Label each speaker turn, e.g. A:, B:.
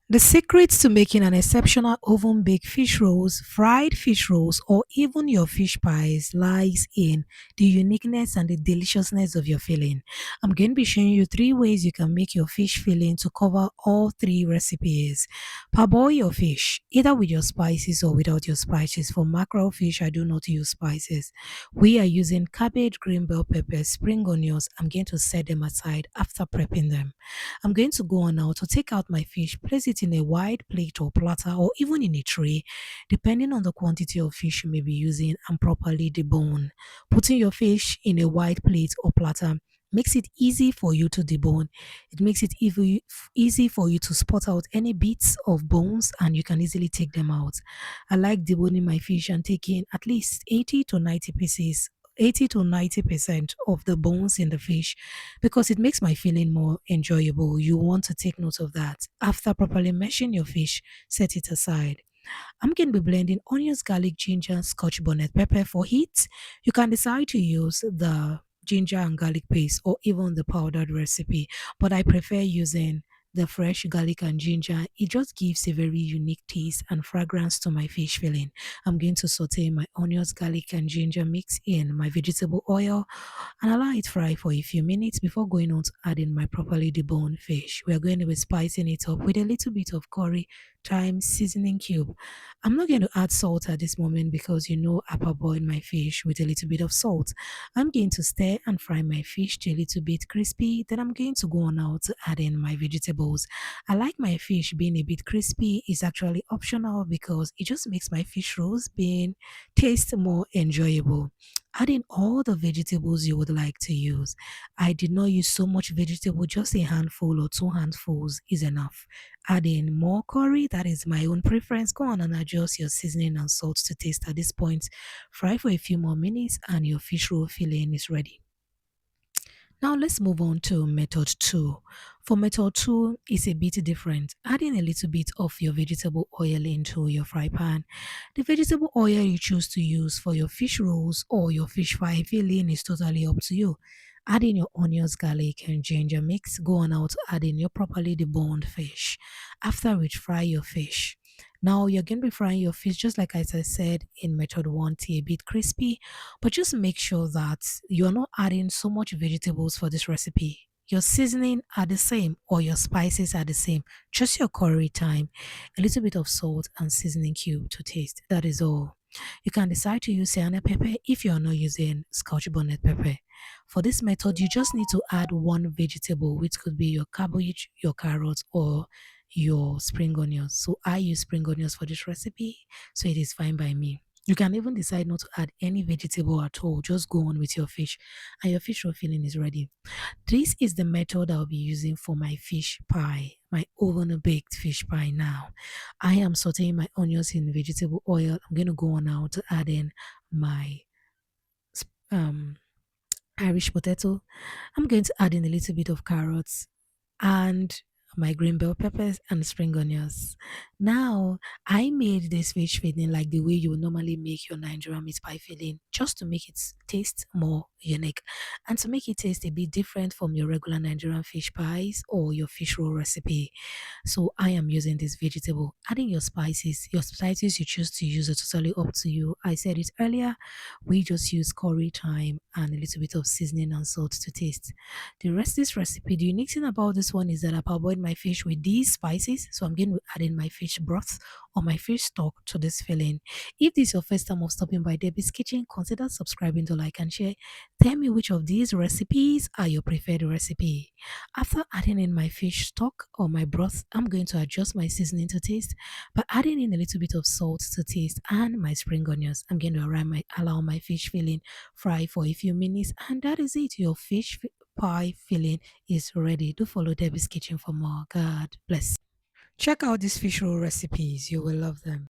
A: The secrets to making an exceptional oven baked fish rolls, fried fish rolls, or even your fish pies lies in the uniqueness and the deliciousness of your filling. I'm going to be showing you three ways you can make your fish filling to cover all three recipes. Parboil your fish, either with your spices or without your spices. For mackerel fish, I do not use spices. We are using cabbage, green bell peppers, spring onions. I'm going to set them aside after prepping them. I'm going to go on now to take out my fish, place it in a wide plate or platter or even in a tray, depending on the quantity of fish you may be using, and properly debone. Putting your fish in a wide plate or platter makes it easy for you to debone. It makes it easy for you to spot out any bits of bones and you can easily take them out. I like deboning my fish and taking at least 80 to 90 pieces 80 to 90% of the bones in the fish because it makes my filling more enjoyable. You want to take note of that. After properly meshing your fish, set it aside. I'm going to be blending onions, garlic, ginger, scotch bonnet pepper for heat. You can decide to use the ginger and garlic paste or even the powdered recipe, but I prefer using the fresh garlic and ginger. It just gives a very unique taste and fragrance to my fish filling. I'm going to saute my onions, garlic, and ginger mix in my vegetable oil and allow it fry for a few minutes before going on to add in my properly deboned fish. We are going to be spicing it up with a little bit of curry, thyme, seasoning cube. I'm not going to add salt at this moment because you know I parboiled my fish with a little bit of salt. I'm going to stir and fry my fish to a little bit crispy. Then I'm going to go on now to add in my vegetables. I like my fish being a bit crispy. It's actually optional because it just makes my fish rolls being taste more enjoyable. Add in all the vegetables you would like to use. I did not use so much vegetable, just a handful or two handfuls is enough. Add in more curry, that is my own preference. Go on and adjust your seasoning and salt to taste at this point. Fry for a few more minutes and your fish roll filling is ready. Now let's move on to method 2. For method 2 is a bit different. Adding a little bit of your vegetable oil into your fry pan. The vegetable oil you choose to use for your fish rolls or your fish fry filling is totally up to you. Add in your onions, garlic, and ginger mix. Go on out to add in your properly deboned fish. After which, fry your fish. Now you're going to be frying your fish just like as I said in method 1 to a bit crispy, but just make sure that you're not adding so much vegetables for this recipe. Your seasoning are the same or your spices are the same. Just your curry, thyme, a little bit of salt and seasoning cube to taste. That is all. You can decide to use cayenne pepper if you are not using Scotch bonnet pepper. For this method, you just need to add one vegetable, which could be your cabbage, your carrots, or your spring onions. So I use spring onions for this recipe, so it is fine by me. You can even decide not to add any vegetable at all. Just go on with your fish, and your fish roll filling is ready. This is the method I'll be using for my fish pie, my oven baked fish pie now. I am sauteing my onions in vegetable oil. I'm going to go on now to add in my um, Irish potato. I'm going to add in a little bit of carrots and my green bell peppers and spring onions. Now, I made this fish filling like the way you would normally make your Nigerian meat pie filling, just to make it taste more unique and to make it taste a bit different from your regular Nigerian fish pies or your fish roll recipe. So I am using this vegetable. Adding your spices you choose to use are totally up to you. I said it earlier, we just use curry, thyme, and a little bit of seasoning and salt to taste. This recipe, the unique thing about this one is that I parboiled my fish with these spices. So I'm going to add in my fish broth or my fish stock to this filling. If this is your first time of stopping by Debbie's Kitchen, consider subscribing to like and share. Tell me which of these recipes are your preferred recipe. After adding in my fish stock or my broth, I'm going to adjust my seasoning to taste by adding in a little bit of salt to taste and my spring onions. I'm going to allow my fish filling fry for a few minutes, and that is it. Your pie filling is ready. Do follow Debbie's Kitchen for more. God bless. Check out these fish roll recipes. You will love them.